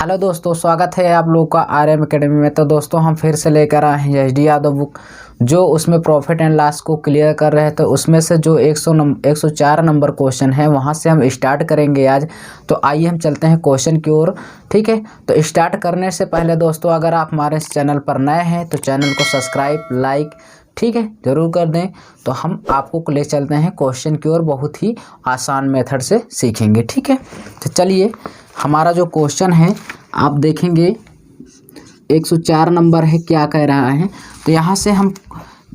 Hello दोस्तों, स्वागत है आप लोगों का आरएम एकेडमी में। तो दोस्तों हम फिर से लेकर आए हैं एच डी यादव बुक, जो उसमें प्रॉफिट एंड लॉस को क्लियर कर रहे हैं। तो उसमें से जो 104 नंबर क्वेश्चन है वहां से हम स्टार्ट करेंगे आज। तो आइए हम चलते हैं क्वेश्चन की ओर। ठीक है, तो स्टार्ट करने से पहले दोस्तों अगर आप हमारे इस चैनल पर नए हैं तो चैनल को सब्सक्राइब लाइक ठीक है ज़रूर कर दें। तो हम आपको ले चलते हैं क्वेश्चन की ओर, बहुत ही आसान मेथड से सीखेंगे। ठीक है, तो चलिए हमारा जो क्वेश्चन है आप देखेंगे 104 नंबर है, क्या कह रहा है। तो यहाँ से हम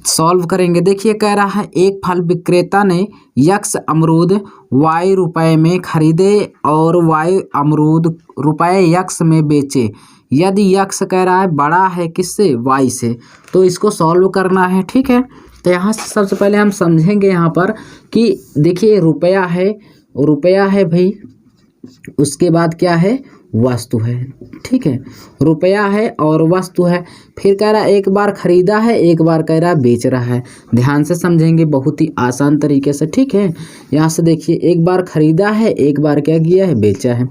सॉल्व करेंगे। देखिए कह रहा है एक फल विक्रेता ने यक्स अमरूद Y रुपए में खरीदे और Y अमरूद रुपए यक्स में बेचे। यदि यक्स कह रहा है बड़ा है किससे, Y से, तो इसको सॉल्व करना है। ठीक है, तो यहाँ से सबसे पहले हम समझेंगे यहाँ पर कि देखिए रुपया है भाई, उसके बाद क्या है, वस्तु है। ठीक है, रुपया है और वस्तु है। फिर कह रहा है एक बार खरीदा है, एक बार कह रहा है बेच रहा है। ध्यान से समझेंगे बहुत ही आसान तरीके से। ठीक है, यहाँ से देखिए एक बार खरीदा है, एक बार क्या किया है, बेचा है।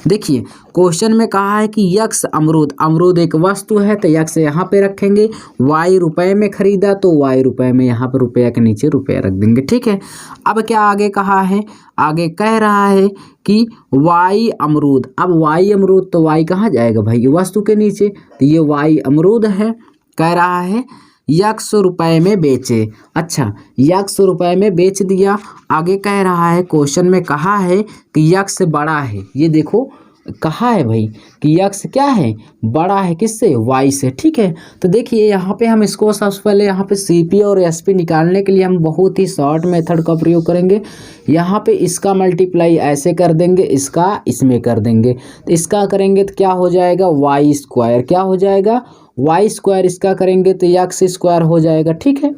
देखिए क्वेश्चन में कहा है कि यक्स अमरूद एक वस्तु है, तो यक्स यहाँ पे रखेंगे। Y रुपए में खरीदा तो Y रुपए में यहाँ पर रुपया के नीचे रुपया रख देंगे। ठीक है, अब क्या आगे कहा है, आगे कह रहा है कि Y अमरूद। अब Y अमरूद तो Y कहाँ जाएगा भाई, वस्तु के नीचे, तो ये Y अमरूद है। कह रहा है यक्स रुपए में बेचे। अच्छा, यक्स रुपए में बेच दिया। आगे कह रहा है क्वेश्चन में कहा है कि यक्स बड़ा है। ये देखो कहा है भाई कि यक्स क्या है, बड़ा है किससे, Y से। ठीक है, तो देखिए यहाँ पे हम इसको सबसे पहले यहाँ पे CP और SP निकालने के लिए हम बहुत ही शॉर्ट मेथड का प्रयोग करेंगे। यहाँ पे इसका मल्टीप्लाई ऐसे कर देंगे, इसका इसमें कर देंगे। तो इसका करेंगे तो क्या हो जाएगा, Y स्क्वायर। क्या हो जाएगा, Y स्क्वायर। इसका करेंगे तो यक्स स्क्वायर हो जाएगा। ठीक है,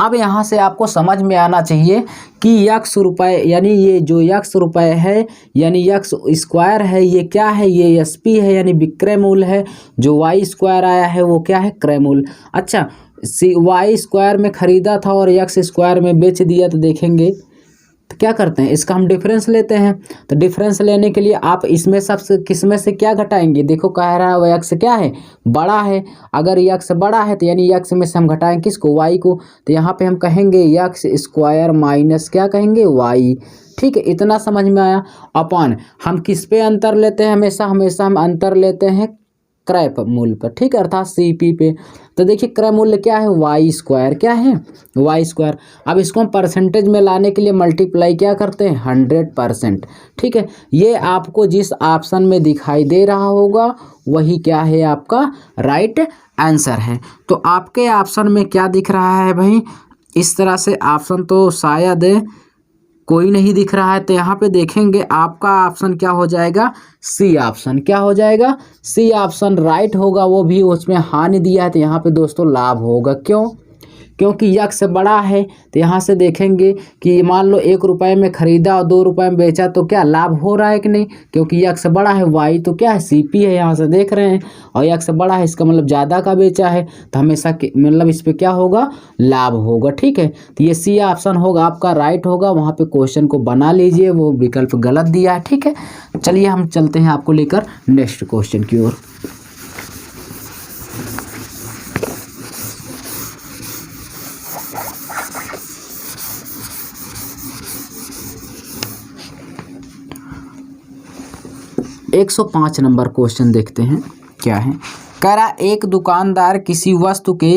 अब यहाँ से आपको समझ में आना चाहिए कि यक्स रुपए यानी ये जो यक्स रुपए है यानी यक्स स्क्वायर है, ये क्या है, ये SP है यानी विक्रय मूल्य है। जो Y स्क्वायर आया है वो क्या है, क्रय मूल्य। अच्छा, Y स्क्वायर में खरीदा था और यक्स स्क्वायर में बेच दिया, तो देखेंगे तो क्या करते हैं, इसका हम डिफरेंस लेते हैं। तो डिफरेंस लेने के लिए आप इसमें सबसे किसमें से क्या घटाएंगे, देखो कह रहा है वो यक्स क्या है, बड़ा है। अगर यक्स बड़ा है तो यानी यक्स में से हम घटाएंगे किसको, Y को। तो यहाँ पे हम कहेंगे यक्स स्क्वायर माइनस क्या कहेंगे, Y। ठीक है, इतना समझ में आया। अपॉन हम किस पे अंतर लेते हैं, हमेशा हम अंतर लेते हैं क्रय मूल्य पर। ठीक है, अर्थात CP पे। तो देखिए क्रय मूल्य क्या है, Y स्क्वायर। क्या है, Y स्क्वायर। अब इसको हम परसेंटेज में लाने के लिए मल्टीप्लाई क्या करते हैं, 100%। ठीक है, ये आपको जिस ऑप्शन में दिखाई दे रहा होगा वही क्या है, आपका राइट आंसर है। तो आपके ऑप्शन में क्या दिख रहा है भाई, इस तरह से ऑप्शन तो शायद कोई नहीं दिख रहा है। तो यहाँ पे देखेंगे आपका ऑप्शन क्या हो जाएगा, C ऑप्शन। क्या हो जाएगा, C ऑप्शन राइट होगा। वो भी उसमें हानि दिया है, तो यहाँ पे दोस्तों लाभ होगा। क्यों, क्योंकि यक्स बड़ा है। तो यहाँ से देखेंगे कि मान लो 1 रुपए में खरीदा और 2 रुपए में बेचा, तो क्या लाभ हो रहा है कि नहीं, क्योंकि यक्स बड़ा है। Y तो क्या है, CP है, यहाँ से देख रहे हैं, और यक्स बड़ा है, इसका मतलब ज़्यादा का बेचा है, तो हमेशा मतलब इस पर क्या होगा, लाभ होगा। ठीक है, तो ये C ऑप्शन होगा आपका राइट होगा। वहाँ पे क्वेश्चन को बना लीजिए, वो विकल्प गलत दिया है। ठीक है, चलिए हम चलते हैं आपको लेकर नेक्स्ट क्वेश्चन की ओर। एक 105 नंबर क्वेश्चन देखते हैं क्या है। कह रहा एक दुकानदार किसी वस्तु के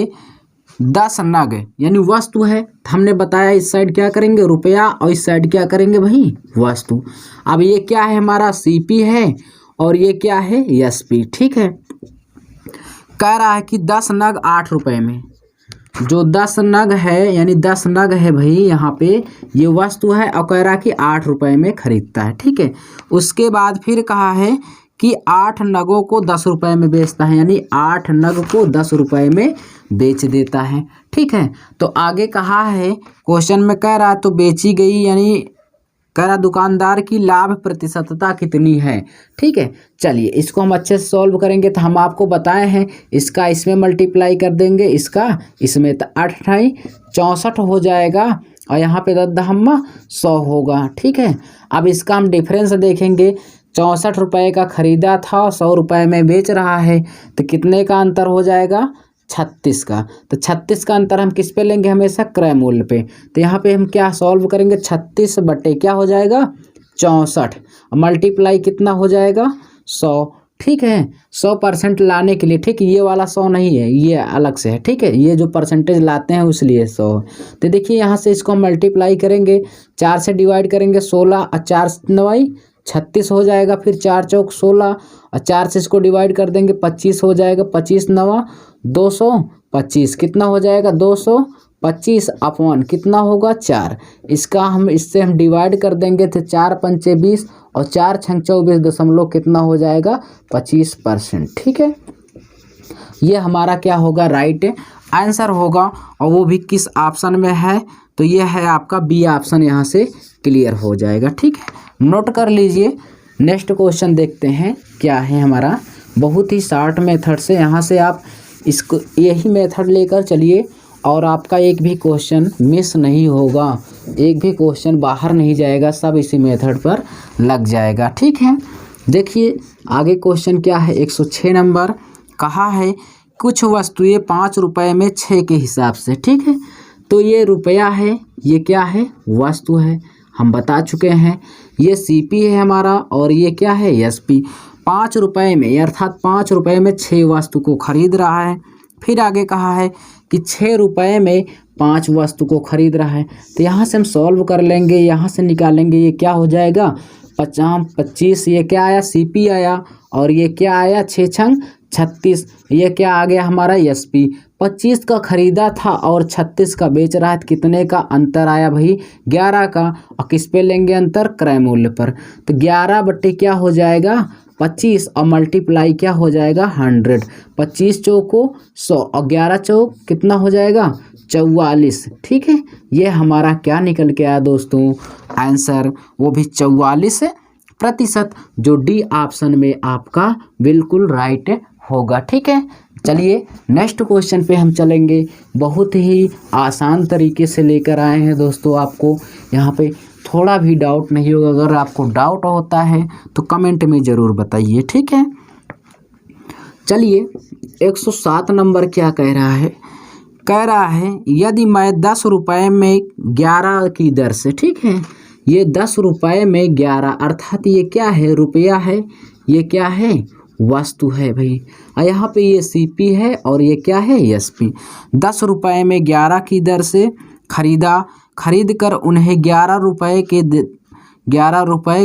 10 नग यानी वस्तु है, हमने बताया इस साइड क्या करेंगे, रुपया, और इस साइड क्या करेंगे भाई, वस्तु। अब ये क्या है, हमारा CP है और ये क्या है, SP। ठीक है, कह रहा है कि 10 नग 8 रुपए में। जो 10 नग है यानी 10 नग है भाई, यहाँ पे ये वस्तु है और कह रहा कि 8 रुपए में खरीदता है। ठीक है, उसके बाद फिर कहा है कि 8 नगों को 10 रुपए में बेचता है, यानी 8 नग को 10 रुपए में बेच देता है। ठीक है, तो आगे कहा है क्वेश्चन में कह रहा तो बेची गई यानी कह रहा दुकानदार की लाभ प्रतिशतता कितनी है। ठीक है, चलिए इसको हम अच्छे से सॉल्व करेंगे। तो हम आपको बताए हैं, इसका इसमें मल्टीप्लाई कर देंगे, इसका इसमें, तो 8 64 हो जाएगा और यहाँ पे 10 100 होगा। ठीक है, अब इसका हम डिफरेंस देखेंगे, ₹64 का खरीदा था और ₹100 में बेच रहा है, तो कितने का अंतर हो जाएगा? 36 का। तो 36 का अंतर हम किस पे लेंगे? हमेशा क्रय मूल्य पे। तो यहाँ पे हम क्या सॉल्व करेंगे? 36 बटे क्या हो जाएगा? 64। मल्टीप्लाई कितना हो जाएगा? 100। ठीक है, 100% लाने के लिए, ठीक, ये वाला 100 नहीं है, ये अलग से है, ठीक है, ये जो परसेंटेज लाते हैं उसलिए 100। तो देखिए यहाँ से इसको हम मल्टीप्लाई करेंगे, 4 से डिवाइड करेंगे, 16 और 4 9 36 हो जाएगा, फिर 4 चौक 16 और 4 से इसको डिवाइड कर देंगे, 25 हो जाएगा, 25 9 225, कितना हो जाएगा? 225 अपॉन कितना होगा? 4। इससे हम डिवाइड कर देंगे, तो 4 पंचे 20 और 4 छंग 24 दशमलव कितना हो जाएगा? 25%। ठीक है, ये हमारा क्या होगा? राइट आंसर होगा। और वो भी किस ऑप्शन में है? तो ये है आपका बी ऑप्शन, यहाँ से क्लियर हो जाएगा। ठीक है, नोट कर लीजिए। नेक्स्ट क्वेश्चन देखते हैं क्या है हमारा। बहुत ही शॉर्ट मेथड से, यहाँ से आप इसको यही मेथड लेकर चलिए और आपका एक भी क्वेश्चन मिस नहीं होगा, एक भी क्वेश्चन बाहर नहीं जाएगा, सब इसी मेथड पर लग जाएगा। ठीक है, देखिए आगे क्वेश्चन क्या है। 106 नंबर कहा है कुछ वस्तुएं ₹5 में 6 के हिसाब से। ठीक है, तो ये रुपया है, ये क्या है? वस्तु है, हम बता चुके हैं। ये सीपी है हमारा और ये क्या है? एसपी। ₹5 में, अर्थात ₹5 में 6 वस्तु को खरीद रहा है। फिर आगे कहा है कि ₹6 में 5 वस्तु को खरीद रहा है। तो यहाँ से हम सॉल्व कर लेंगे, यहाँ से निकालेंगे, ये क्या हो जाएगा? 50 25, ये क्या आया? सीपी आया, और ये क्या आया? 6 छंग 36, ये क्या आ गया हमारा? एसपी। 25 का खरीदा था और 36 का बेच रहा है, तो कितने का अंतर आया भाई? 11 का। और किस पे लेंगे अंतर? क्रय मूल्य पर। तो 11 बट्टे क्या हो जाएगा? 25 और मल्टीप्लाई क्या हो जाएगा? 100। 25 चौको 100 और 11 चौक कितना हो जाएगा? 44। ठीक है, ये हमारा क्या निकल के आया दोस्तों? आंसर, वो भी 44%, जो डी ऑप्शन में आपका बिल्कुल राइट होगा। ठीक है, चलिए नेक्स्ट क्वेश्चन पे हम चलेंगे। बहुत ही आसान तरीके से लेकर आए हैं दोस्तों, आपको यहाँ पे थोड़ा भी डाउट नहीं होगा। अगर आपको डाउट होता है तो कमेंट में ज़रूर बताइए। ठीक है, चलिए 107 नंबर क्या कह रहा है? कह रहा है यदि मैं ₹10 में 11 की दर से, ठीक है, ये ₹10 में 11, अर्थात ये क्या है? रुपया है, ये क्या है? वस्तु है भाई। और यहाँ पे ये सीपी है और ये क्या है? एसपी। ₹10 में 11 की दर से खरीद कर उन्हें ₹11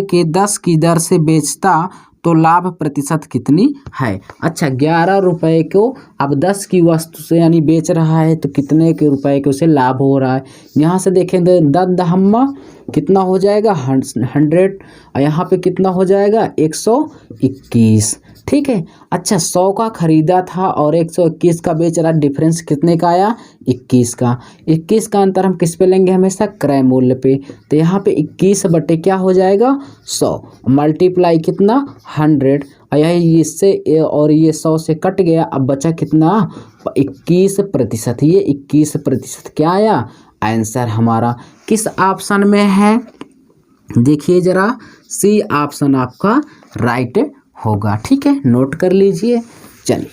के 10 की दर से बेचता तो लाभ प्रतिशत कितनी है? अच्छा, ₹11 को अब 10 की वस्तु से यानी बेच रहा है, तो कितने के रुपए के उसे लाभ हो रहा है? यहाँ से देखें तो 10 दहम्मा कितना हो जाएगा? 100। और यहाँ पे कितना हो जाएगा? 121। ठीक है, अच्छा 100 का खरीदा था और 121 का बेच रहा, डिफरेंस कितने का आया? 21 का। 21 का अंतर हम किस पे लेंगे? हमेशा क्रय मूल्य पे। तो यहाँ पे 21 बटे क्या हो जाएगा? 100, मल्टीप्लाई कितना? 100। और यही इससे और ये 100 से कट गया, अब बचा कितना? 21%। ये 21% क्या आया? आंसर हमारा किस ऑप्शन में है? देखिए जरा, सी ऑप्शन आपका राइट होगा। ठीक है, नोट कर लीजिए। चलिए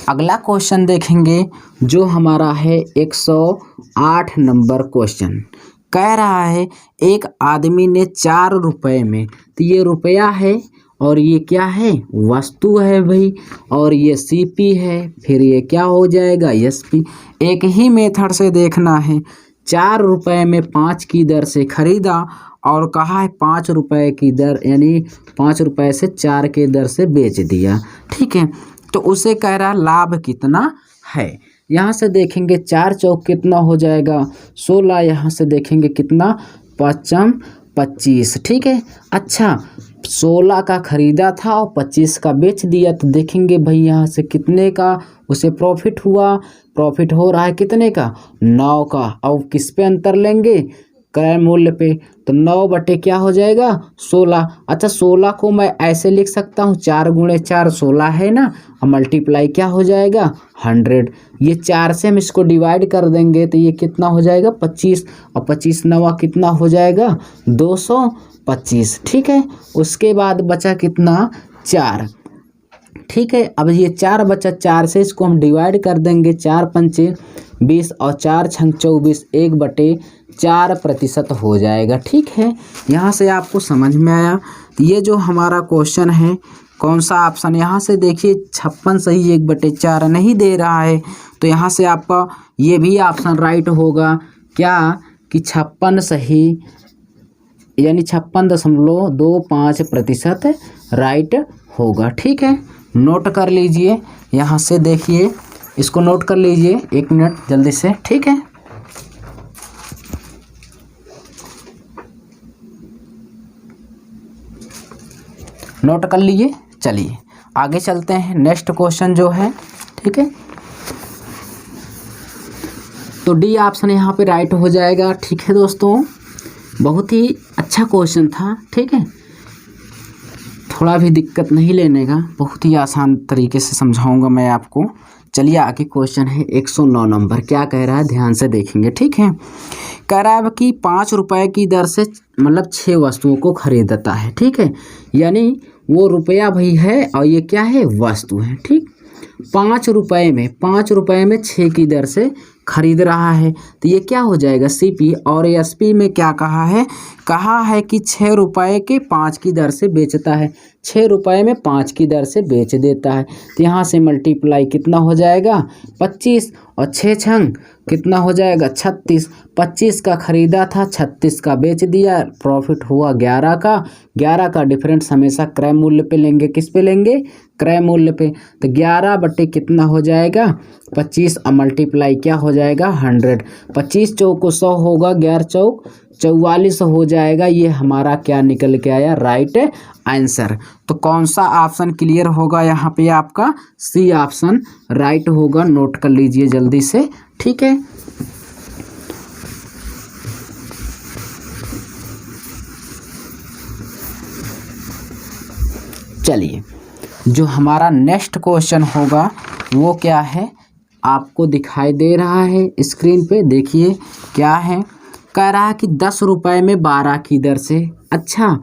अगला क्वेश्चन देखेंगे, जो हमारा है 108 नंबर क्वेश्चन। कह रहा है एक आदमी ने ₹4 में, तो ये रुपया है और ये क्या है? वस्तु है भाई, और ये सीपी है, फिर ये क्या हो जाएगा? एसपी। एक ही मेथड से देखना है। ₹4 में 5 की दर से खरीदा और कहा है ₹5 की दर, यानी ₹5 से 4 के दर से बेच दिया। ठीक है, तो उसे कह रहा लाभ कितना है? यहाँ से देखेंगे 4 चौक कितना हो जाएगा? 16। यहाँ से देखेंगे कितना? 5 25। ठीक है, अच्छा 16 का खरीदा था और 25 का बेच दिया, तो देखेंगे भाई यहाँ से कितने का उसे प्रॉफिट हुआ? प्रॉफिट हो रहा है कितने का? 9 का। और किस पे अंतर लेंगे? क्रय मूल्य पे, तो 9 बटे क्या हो जाएगा 16। अच्छा 16 को मैं ऐसे लिख सकता हूँ 4 गुणे 4 16 है ना, और मल्टीप्लाई क्या हो जाएगा 100। ये 4 से हम इसको डिवाइड कर देंगे तो ये कितना हो जाएगा 25, और 25 नवा कितना हो जाएगा 225। ठीक है, उसके बाद बचा कितना 4। ठीक है, अब ये 4 बचा, 4 से इसको हम डिवाइड कर देंगे, 4 पंचे 20 और 4 छंग 24, 1/4% हो जाएगा। ठीक है, यहाँ से आपको समझ में आया। ये जो हमारा क्वेश्चन है कौन सा ऑप्शन, यहाँ से देखिए 56 सही 1/4 नहीं दे रहा है, तो यहाँ से आपका ये भी ऑप्शन राइट होगा क्या कि 56 सही, यानी 56.25% राइट होगा। ठीक है, नोट कर लीजिए, यहाँ से देखिए इसको नोट कर लीजिए 1 मिनट जल्दी से। ठीक है, नोट कर लीजिए। चलिए आगे चलते हैं, नेक्स्ट क्वेश्चन जो है। ठीक है, तो डी ऑप्शन यहाँ पे राइट हो जाएगा। ठीक है दोस्तों, बहुत ही अच्छा क्वेश्चन था। ठीक है, थोड़ा भी दिक्कत नहीं लेने का, बहुत ही आसान तरीके से समझाऊंगा मैं आपको। चलिए आगे क्वेश्चन है 109 नंबर, क्या कह रहा है ध्यान से देखेंगे। ठीक है, कह रहा है कि 5 रुपए की दर से मतलब 6 वस्तुओं को खरीदता है। ठीक है, यानी वो रुपया भाई है और ये क्या है वस्तु है। ठीक, 5 रुपए में 6 की दर से खरीद रहा है, तो ये क्या हो जाएगा सीपी। और एसपी में क्या कहा है कि 6 रुपए के 5 की दर से बेचता है, 6 रुपए में 5 की दर से बेच देता है। तो यहाँ से मल्टीप्लाई कितना हो जाएगा 25, और 6 छंग कितना हो जाएगा 36। 25 का खरीदा था, 36 का बेच दिया, प्रॉफिट हुआ 11 का। 11 का डिफरेंस हमेशा क्रय मूल्य पे लेंगे, किस पे लेंगे क्रय मूल्य पे। तो 11 बटे कितना हो जाएगा 25, और मल्टीप्लाई क्या हो जाएगा 100। 25 चौक 100 होगा, 11 चौक 44 हो जाएगा। ये हमारा क्या निकल के आया राइट आंसर। तो कौन सा ऑप्शन क्लियर होगा यहाँ पे आपका, सी ऑप्शन राइट होगा। नोट कर लीजिए जल्दी से। ठीक है, चलिए जो हमारा नेक्स्ट क्वेश्चन होगा वो क्या है, आपको दिखाई दे रहा है स्क्रीन पे, देखिए क्या है। कह रहा है कि 10 रुपए में 12 की दर से, अच्छा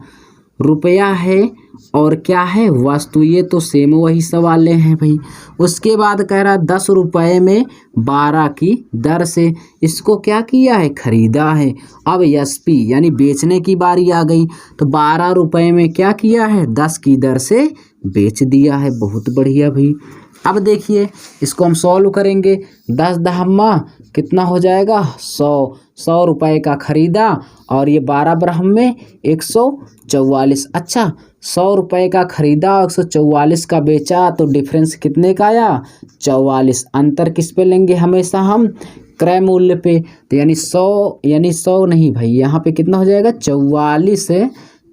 रुपया है और क्या है वस्तु, ये तो सेम वही सवाल हैं भाई। उसके बाद कह रहा है 10 रुपए में 12 की दर से इसको क्या किया है खरीदा है। अब एसपी यानी बेचने की बारी आ गई, तो 12 रुपए में क्या किया है 10 की दर से बेच दिया है। बहुत बढ़िया भाई। अब देखिए इसको हम सॉल्व करेंगे, 10 दहम्मा कितना हो जाएगा 100 रुपए का खरीदा, और ये 12 ब्रह्म में 144। अच्छा 100 रुपए का खरीदा, 144 का बेचा, तो डिफरेंस कितने का आया 44। अंतर किस पे लेंगे हमेशा हम क्रय मूल्य पे। तो यानी 100 नहीं भाई, यहाँ पे कितना हो जाएगा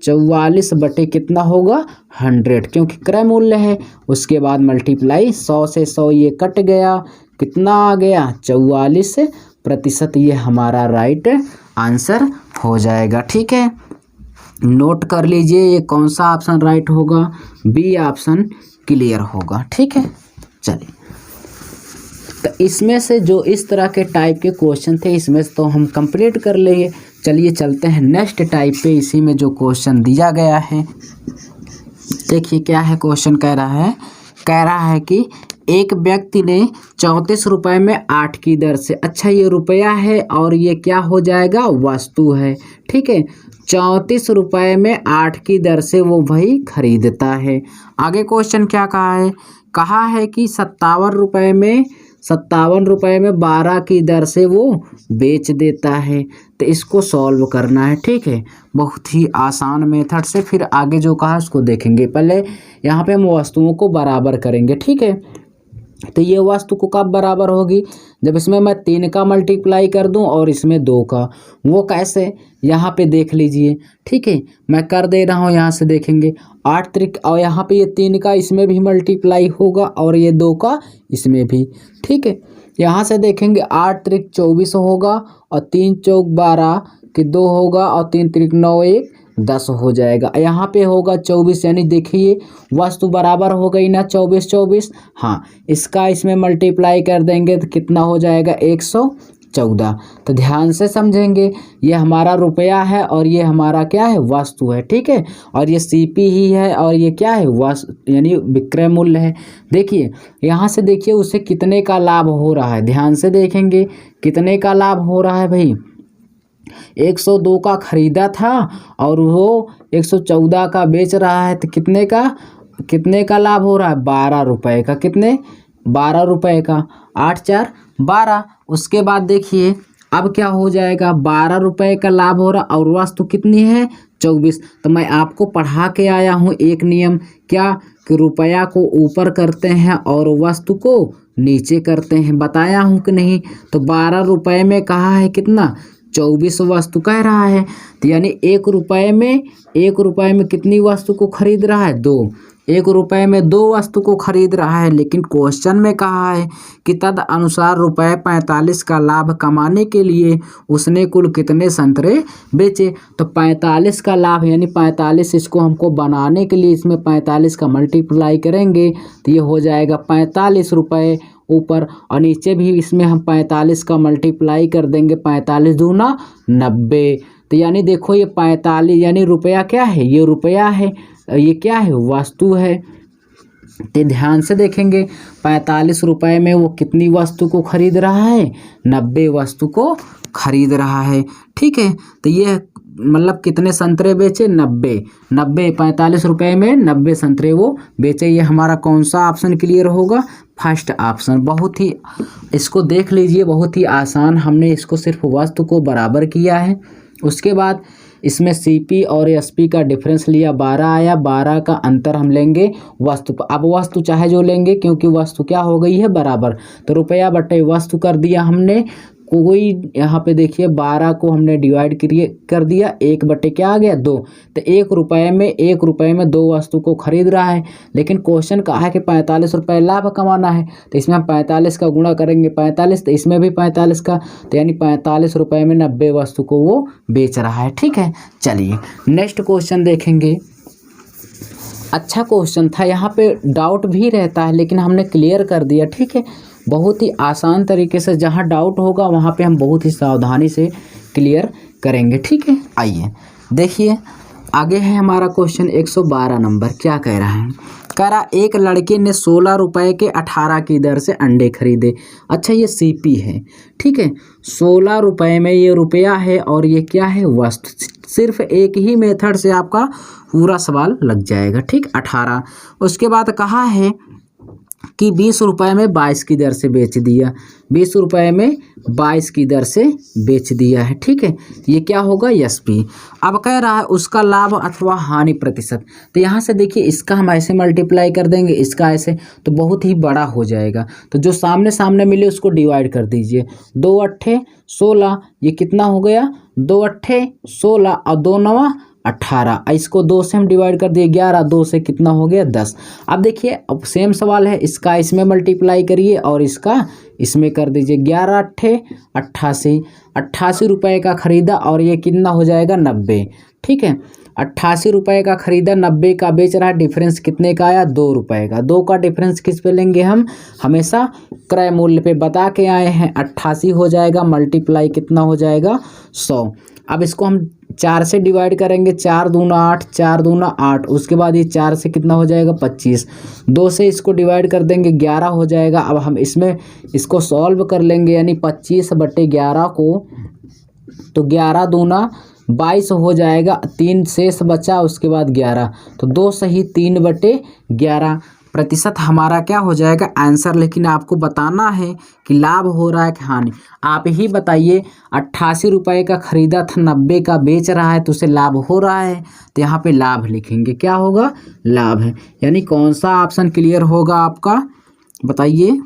44 बटे कितना होगा 100, क्योंकि क्रय मूल्य है। उसके बाद मल्टीप्लाई 100 से 100 ये कट गया, कितना आ गया 44%। ये हमारा राइट आंसर हो जाएगा। ठीक है, नोट कर लीजिए ये कौन सा ऑप्शन राइट होगा, बी ऑप्शन क्लियर होगा। ठीक है, चलिए तो इसमें से जो इस तरह के टाइप के क्वेश्चन थे इसमें से तो हम कंप्लीट कर लेंगे। चलिए चलते हैं नेक्स्ट टाइप पे, इसी में जो क्वेश्चन दिया गया है। देखिए क्या है क्वेश्चन, कह रहा है कि एक व्यक्ति ने 34 रुपए में 8 की दर से, अच्छा ये रुपया है और ये क्या हो जाएगा वस्तु है। ठीक है, 34 रुपए में 8 की दर से वो भाई खरीदता है। आगे क्वेश्चन क्या कहा है कि 57 रुपए में 12 की दर से वो बेच देता है। तो इसको सॉल्व करना है। ठीक है, बहुत ही आसान मेथड से। फिर आगे जो कहा उसको देखेंगे, पहले यहाँ पे हम वस्तुओं को बराबर करेंगे। ठीक है, तो ये वस्तु को कब बराबर होगी, जब इसमें मैं 3 का मल्टीप्लाई कर दूं और इसमें 2 का। वो कैसे, यहाँ पे देख लीजिए। ठीक है, मैं कर दे रहा हूँ, यहाँ से देखेंगे 8 त्रिक, और यहाँ पे ये 3 का इसमें भी मल्टीप्लाई होगा और ये 2 का इसमें भी। ठीक है, यहाँ से देखेंगे 8 त्रिक 24 होगा और 3 चौक 12, कि 2 होगा और 3 त्रिक 9 1 10 हो जाएगा। यहाँ पे होगा 24, यानी देखिए वस्तु बराबर हो गई ना 24 24। हाँ, इसका इसमें मल्टीप्लाई कर देंगे तो कितना हो जाएगा 114। तो ध्यान से समझेंगे, ये हमारा रुपया है और ये हमारा क्या है वस्तु है, ठीक है। और ये सीपी ही है और ये क्या है वस्तु यानी विक्रय मूल्य है। देखिए यहाँ से देखिए उसे कितने का लाभ हो रहा है, ध्यान से देखेंगे कितने का लाभ हो रहा है भाई। 102 का खरीदा था और वो 114 का बेच रहा है, तो कितने का लाभ हो रहा है 12 रुपये का। कितने 12 रुपये का, 8 4 12। उसके बाद देखिए अब क्या हो जाएगा 12 रुपये का लाभ हो रहा और वस्तु कितनी है 24। तो मैं आपको पढ़ा के आया हूँ एक नियम, क्या कि रुपया को ऊपर करते हैं और वस्तु को नीचे करते हैं, बताया हूँ कि नहीं। तो 12 रुपये में कहा है कितना 24 वस्तु कह रहा है, तो यानी 1 रुपये में कितनी वस्तु को खरीद रहा है 2। 1 रुपये में 2 वस्तु को खरीद रहा है, लेकिन क्वेश्चन में कहा है कि तद अनुसार रुपये 45 का लाभ कमाने के लिए उसने कुल कितने संतरे बेचे। तो 45 का लाभ यानी 45, इसको हमको बनाने के लिए इसमें 45 का मल्टीप्लाई करेंगे तो ये हो जाएगा 45 रुपये ऊपर, और नीचे भी इसमें हम 45 का मल्टीप्लाई कर देंगे, 45 दूना 90। तो यानी देखो ये 45 यानी रुपया क्या है, ये रुपया है, ये क्या है वस्तु है। तो ध्यान से देखेंगे 45 रुपये में वो कितनी वस्तु को खरीद रहा है 90 वस्तु को खरीद रहा है, ठीक है। तो ये मतलब कितने संतरे बेचे 90 45 रुपये में 90 संतरे वो बेचे। ये हमारा कौन सा ऑप्शन क्लियर होगा, फर्स्ट ऑप्शन। बहुत ही इसको देख लीजिए, बहुत ही आसान, हमने इसको सिर्फ वस्तु को बराबर किया है। उसके बाद इसमें सीपी और एसपी का डिफरेंस लिया 12 आया, 12 का अंतर हम लेंगे वस्तु पर। अब वस्तु चाहे जो लेंगे क्योंकि वस्तु क्या हो गई है बराबर, तो रुपया बटे वस्तु कर दिया हमने। कोई यहाँ पे देखिए 12 को हमने डिवाइड कर दिया, 1 बटे क्या आ गया 2। तो 1 रुपये में 2 वस्तु को खरीद रहा है, लेकिन क्वेश्चन कहा है कि 45 रुपये लाभ कमाना है, तो इसमें हम 45 का गुणा करेंगे 45, तो इसमें भी 45 का, तो यानी 45 रुपये में 90 वस्तु को वो बेच रहा है, ठीक है। चलिए नेक्स्ट क्वेश्चन देखेंगे। अच्छा क्वेश्चन था, यहाँ पे डाउट भी रहता है लेकिन हमने क्लियर कर दिया, ठीक है। बहुत ही आसान तरीके से, जहाँ डाउट होगा वहाँ पे हम बहुत ही सावधानी से क्लियर करेंगे, ठीक है। आइए देखिए आगे है हमारा क्वेश्चन 112 नंबर। क्या कह रहा है, कह रहा एक लड़के ने 16 रुपये के 18 की दर से अंडे खरीदे। अच्छा ये सीपी है, ठीक है। 16 रुपये में ये रुपया है और ये क्या है वस्तु। सिर्फ एक ही मेथड से आपका पूरा सवाल लग जाएगा, ठीक। 18 उसके बाद कहा है कि 20 रुपये में 22 की दर से बेच दिया, 20 रुपये में 22 की दर से बेच दिया है, ठीक है। ये क्या होगा एसपी। अब कह रहा है उसका लाभ अथवा हानि प्रतिशत। तो यहाँ से देखिए इसका हम ऐसे मल्टीप्लाई कर देंगे, इसका ऐसे, तो बहुत ही बड़ा हो जाएगा। तो जो सामने सामने मिले उसको डिवाइड कर दीजिए, 2 8 16, ये कितना हो गया 2 8 16 और 2 9 18। इसको 2 से हम डिवाइड कर दिए 11, 2 से कितना हो गया 10। अब देखिए अब सेम सवाल है, इसका इसमें मल्टीप्लाई करिए और इसका इसमें कर दीजिए, 11 8 88, 88 रुपये का खरीदा और ये कितना हो जाएगा 90, ठीक है। 88 रुपये का खरीदा, 90 का बेच रहा है, डिफरेंस कितने का आया 2 रुपये का। 2 का डिफरेंस किस पे लेंगे हम, हमेशा क्रय मूल्य पे बता के आए हैं। 88 हो जाएगा, मल्टीप्लाई कितना हो जाएगा 100। अब इसको हम 4 से डिवाइड करेंगे, 4 दूना 8, 4 दूना 8, उसके बाद ये 4 से कितना हो जाएगा 25, 2 से इसको डिवाइड कर देंगे 11 हो जाएगा। अब हम इसमें इसको सॉल्व कर लेंगे, यानी 25 बटे 11 को, तो 11 दूना 22 हो जाएगा, 3 शेष बचा, उसके बाद 11, तो 2 सही 3 बटे 11 प्रतिशत हमारा क्या हो जाएगा आंसर। लेकिन आपको बताना है कि लाभ हो रहा है कि हानि, आप ही बताइए। 88 रुपये का खरीदा था, 90 का बेच रहा है, तो उसे लाभ हो रहा है, तो यहाँ पे लाभ लिखेंगे, क्या होगा लाभ है। यानी कौन सा ऑप्शन क्लियर होगा आपका, बताइए।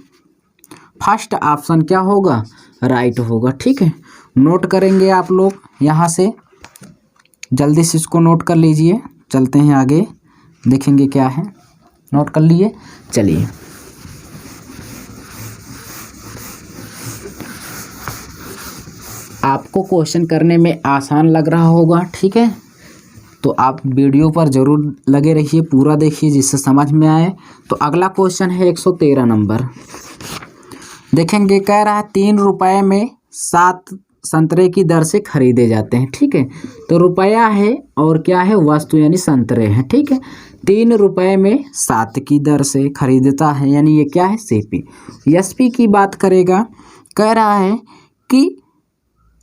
फर्स्ट ऑप्शन क्या होगा राइट होगा, ठीक है। नोट करेंगे आप लोग, यहाँ से जल्दी से इसको नोट कर लीजिए। चलते हैं आगे, देखेंगे क्या है, नोट कर लिए। चलिए आपको क्वेश्चन करने में आसान लग रहा होगा, ठीक है। तो आप वीडियो पर ज़रूर लगे रहिए, पूरा देखिए जिससे समझ में आए। तो अगला क्वेश्चन है 113 नंबर। देखेंगे, कह रहा है 3 रुपये में 7 संतरे की दर से खरीदे जाते हैं, ठीक है। तो रुपया है और क्या है, वस्तु यानी संतरे हैं, ठीक है। 3 रुपये में 7 की दर से खरीदता है, यानी ये क्या है, सीपी। एसपी की बात करेगा, कह रहा है कि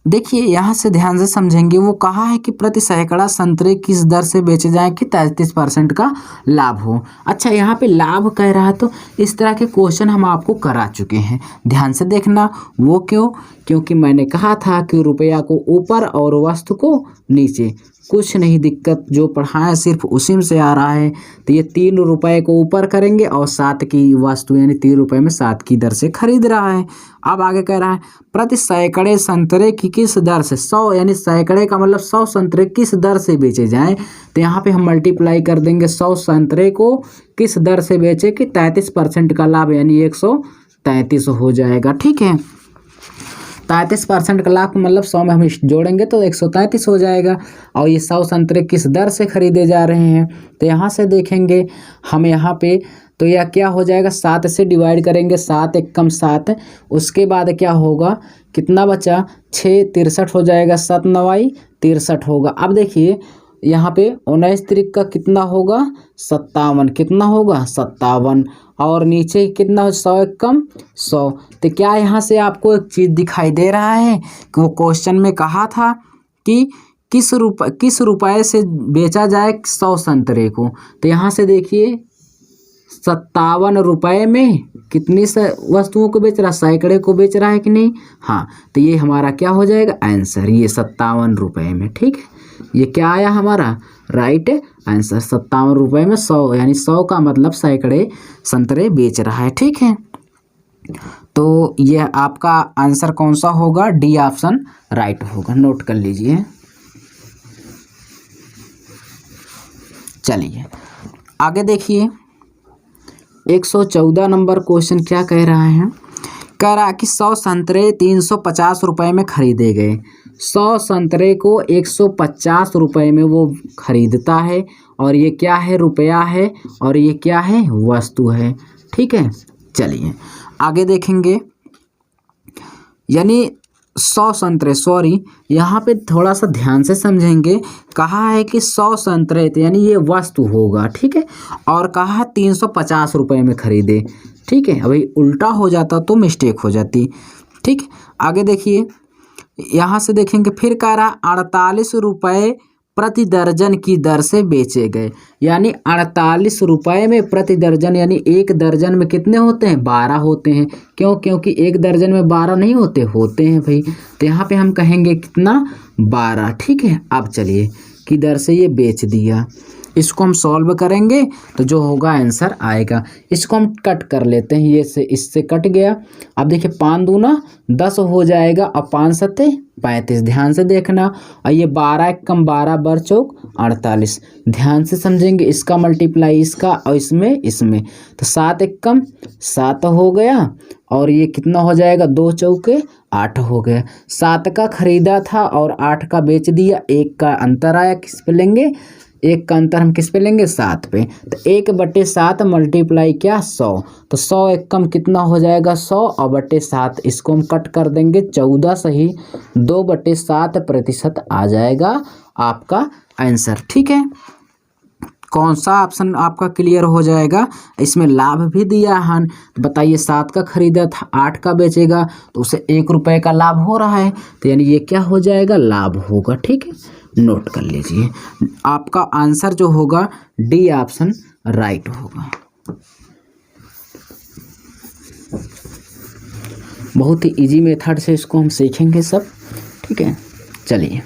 देखिए यहाँ से ध्यान से समझेंगे, वो कहा है कि प्रति सैकड़ा संतरे किस दर से बेचे जाएं कि 33% का लाभ हो। अच्छा, यहाँ पे लाभ कह रहा है, तो इस तरह के क्वेश्चन हम आपको करा चुके हैं, ध्यान से देखना। वो क्यों? क्योंकि मैंने कहा था कि रुपया को ऊपर और वस्तु को नीचे, कुछ नहीं दिक्कत, जो पढ़ाया सिर्फ उसी में से आ रहा है। तो ये 3 रुपये को ऊपर करेंगे और 7 की वस्तु यानी 3 रुपये में 7 की दर से खरीद रहा है। अब आगे कह रहा है प्रति सैकड़े संतरे की किस दर से, 100 यानी सैकड़े का मतलब 100 संतरे किस दर से बेचे जाएं। तो यहाँ पे हम मल्टीप्लाई कर देंगे, 100 संतरे को किस दर से बेचे कि 33% का लाभ, यानी 133 हो जाएगा, ठीक है। 33% का लाभ मतलब 100 में हम जोड़ेंगे तो 133 हो जाएगा। और ये 100 संतरे किस दर से खरीदे जा रहे हैं, तो यहाँ से देखेंगे हम यहाँ पे, तो यह क्या हो जाएगा, 7 से डिवाइड करेंगे, 7 एकम 7, उसके बाद क्या होगा, कितना बचा, 6 63 हो जाएगा, 7 9 63 होगा। अब देखिए यहाँ पे 19 तिरिक का कितना होगा, 57, कितना होगा 57, और नीचे कितना हो, 100 एकम 100। तो क्या यहाँ से आपको एक चीज़ दिखाई दे रहा है कि वो क्वेश्चन में कहा था कि किस रुपये से बेचा जाए 100 संतरे को। तो यहाँ से देखिए 57 रुपये में कितनी वस्तुओं को बेच रहा, सैकड़े को बेच रहा है कि नहीं। हाँ, तो ये हमारा क्या हो जाएगा आंसर, ये 57 रुपये में, ठीक है। ये क्या आया हमारा राइट आंसर, 57 रुपये में 100, यानी 100 का मतलब सैकड़े संतरे बेच रहा है, ठीक है। तो ये आपका आंसर कौन सा होगा, डी ऑप्शन राइट होगा, नोट कर लीजिए। चलिए आगे देखिए, 114 नंबर क्वेश्चन क्या कह रहा है, कह रहा है कि 100 संतरे 350 रुपये में खरीदे गए। 100 संतरे को 150 रुपये में वो खरीदता है, और ये क्या है, रुपया है, और ये क्या है, वस्तु है, ठीक है। चलिए आगे देखेंगे, यानी 100 संतरे, सॉरी यहाँ पे थोड़ा सा ध्यान से समझेंगे, कहा है कि 100 संतरे यानी ये वस्तु होगा, ठीक है, और कहा 350 रुपये में खरीदे, ठीक है। अभी उल्टा हो जाता तो मिस्टेक हो जाती, ठीक। आगे देखिए, यहाँ से देखेंगे, फिर कह रहा 48 रुपये प्रति दर्जन की दर से बेचे गए, यानी 48 रुपये में प्रति दर्जन, यानी एक दर्जन में कितने होते हैं, 12 होते हैं। क्यों? क्योंकि एक दर्जन में 12 नहीं होते हैं भाई। तो यहाँ पे हम कहेंगे कितना, 12, ठीक है। अब चलिए की दर से ये बेच दिया, इसको हम सॉल्व करेंगे तो जो होगा आंसर आएगा। इसको हम कट कर लेते हैं, ये से इससे कट गया। अब देखिए 5 दूना 10 हो जाएगा, और 5 सत्ते 35, ध्यान से देखना। और ये 12 एकम 12 बर चौक 48, ध्यान से समझेंगे, इसका मल्टीप्लाई इसका और इसमें तो 7 एकम 7 हो गया, और ये कितना हो जाएगा, 2 चौके 8 हो गया। 7 का खरीदा था और 8 का बेच दिया, 1 का अंतर आया, किस पे लेंगे, 1 का अंतर हम किस पे लेंगे, 7 पे। तो 1/7 मल्टीप्लाई क्या, 100। तो 100 एकम कितना हो जाएगा, 100, और बटे 7 इसको हम कट कर देंगे, 14 सही 2/7% आ जाएगा आपका आंसर, ठीक है। कौन सा ऑप्शन आपका क्लियर हो जाएगा, इसमें लाभ भी दिया है। बताइए 7 का खरीदा था, 8 का बेचेगा, तो उसे 1 रुपये का लाभ हो रहा है, तो यानी ये क्या हो जाएगा, लाभ होगा, ठीक है। नोट कर लीजिए, आपका आंसर जो होगा डी ऑप्शन राइट होगा। बहुत ही इजी मेथड से इसको हम सीखेंगे सब, ठीक है। चलिए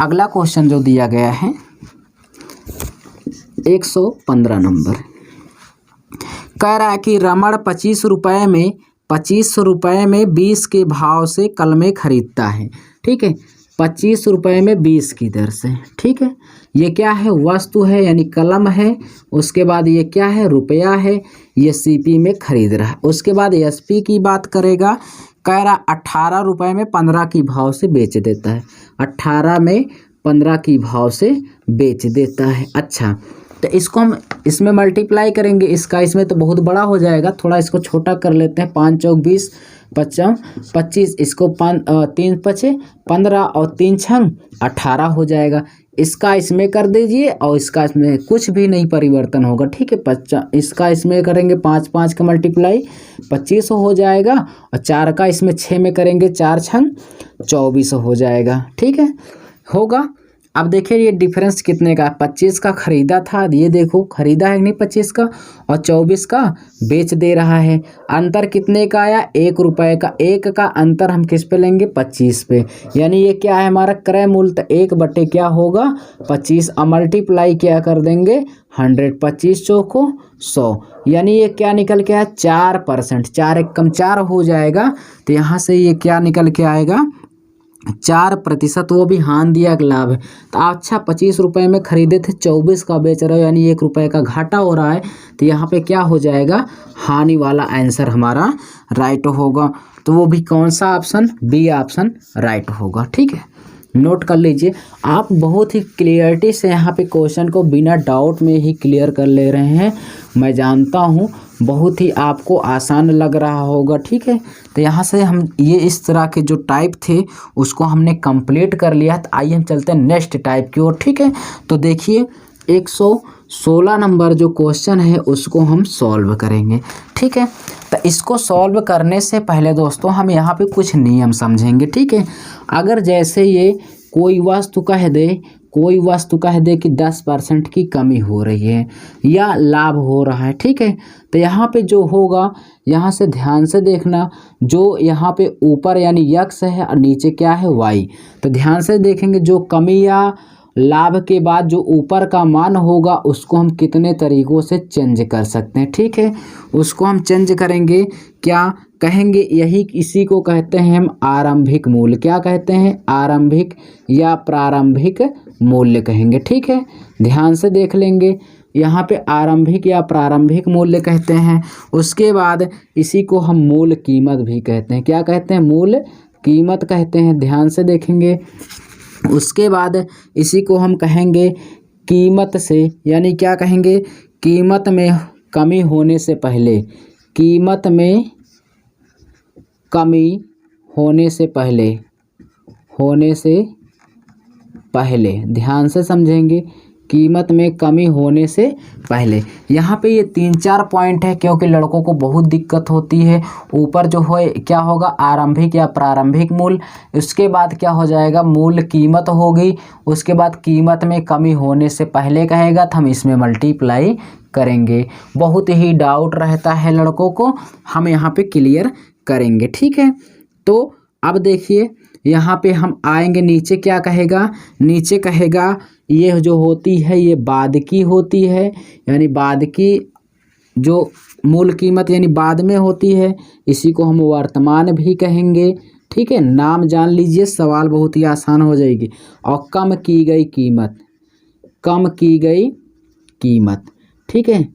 अगला क्वेश्चन जो दिया गया है 115 नंबर, कह रहा है कि रमण 25 रुपये में 20 के भाव से कलमें खरीदता है, ठीक है। 25 रुपये में 20 की दर से, ठीक है। ये क्या है, वस्तु है यानी कलम है। उसके बाद ये क्या है, रुपया है, ये सीपी में खरीद रहा है। उसके बाद एसपी की बात करेगा, कह रहा 18 रुपये में 15 की भाव से बेच देता है, 18 में 15 की भाव से बेच देता है। अच्छा, तो इसको हम इसमें मल्टीप्लाई करेंगे, इसका इसमें तो बहुत बड़ा हो जाएगा, थोड़ा इसको छोटा कर लेते हैं। 5 चौक 20, 5 25, इसको 3 5 15 और 3 6 18 हो जाएगा। इसका इसमें कर दीजिए और इसका इसमें कुछ भी नहीं परिवर्तन होगा, ठीक है। 50 इसका इसमें करेंगे 5 5 का मल्टीप्लाई 25 हो जाएगा, और 4 का इसमें 6 में करेंगे 4 6 24 हो जाएगा, ठीक है, होगा। अब देखिए ये डिफरेंस कितने का, 25 का खरीदा था, ये देखो खरीदा है नहीं 25 का, और 24 का बेच दे रहा है। अंतर कितने का आया, 1 रुपये का। 1 का अंतर हम किस पे लेंगे, 25 पे, यानी ये क्या है हमारा क्रय मूल्य, तो 1 बटे क्या होगा 25, और मल्टीप्लाई क्या कर देंगे 100, 25 चौको 100, यानी ये क्या निकल के आया 4%, 4 एकम 4 हो जाएगा। तो यहाँ से ये क्या निकल के आएगा 4%, वो भी हान दिया लाभ है। तो अच्छा 25 रुपये में खरीदे थे, 24 का बेच रहे हो, यानी 1 रुपये का घाटा हो रहा है। तो यहाँ पे क्या हो जाएगा, हानि वाला आंसर हमारा राइट होगा। तो वो भी कौन सा ऑप्शन, बी ऑप्शन राइट होगा, ठीक है। नोट कर लीजिए, आप बहुत ही क्लियरिटी से यहाँ पे क्वेश्चन को बिना डाउट में ही क्लियर कर ले रहे हैं। मैं जानता हूँ बहुत ही आपको आसान लग रहा होगा, ठीक है। तो यहाँ से हम ये इस तरह के जो टाइप थे उसको हमने कंप्लीट कर लिया। तो आइए हम चलते हैं नेक्स्ट टाइप की ओर, ठीक है। तो देखिए 116 नंबर जो क्वेश्चन है उसको हम सॉल्व करेंगे, ठीक है। तो इसको सॉल्व करने से पहले दोस्तों हम यहाँ पे कुछ नियम समझेंगे, ठीक है। अगर जैसे ये कोई वस्तु कह दे कि 10% की कमी हो रही है या लाभ हो रहा है, ठीक है। तो यहाँ पे जो होगा, यहाँ से ध्यान से देखना, जो यहाँ पे ऊपर यानी x है और नीचे क्या है y। तो ध्यान से देखेंगे, जो कमी या लाभ के बाद जो ऊपर का मान होगा उसको हम कितने तरीक़ों से चेंज कर सकते हैं, ठीक है। उसको हम चेंज करेंगे, क्या कहेंगे, यही इसी को कहते हैं हम आरंभिक मूल्य। क्या कहते हैं, आरंभिक या प्रारंभिक मूल्य कहेंगे, ठीक है। ध्यान से देख लेंगे, यहाँ पे आरंभिक या प्रारंभिक मूल्य कहते हैं। उसके बाद इसी को हम मूल कीमत भी कहते हैं। क्या कहते हैं, मूल कीमत कहते हैं। ध्यान से देखेंगे, उसके बाद इसी को हम कहेंगे कीमत से, यानी क्या कहेंगे, कीमत में कमी होने से पहले, कीमत में कमी होने से पहले, ध्यान से समझेंगे, कीमत में कमी होने से पहले। यहाँ पे ये 3-4 पॉइंट है, क्योंकि लड़कों को बहुत दिक्कत होती है। ऊपर जो है क्या होगा, आरंभिक या प्रारंभिक मूल्य, उसके बाद क्या हो जाएगा, मूल कीमत होगी, उसके बाद कीमत में कमी होने से पहले कहेगा, तो हम इसमें मल्टीप्लाई करेंगे। बहुत ही डाउट रहता है लड़कों को, हम यहाँ पे क्लियर करेंगे, ठीक है। तो अब देखिए यहाँ पे हम आएंगे, नीचे क्या कहेगा, नीचे कहेगा ये जो होती है ये बाद की होती है, यानी बाद की जो मूल कीमत यानी बाद में होती है, इसी को हम वर्तमान भी कहेंगे, ठीक है। नाम जान लीजिए, सवाल बहुत ही आसान हो जाएगी। और कम की गई कीमत, ठीक है,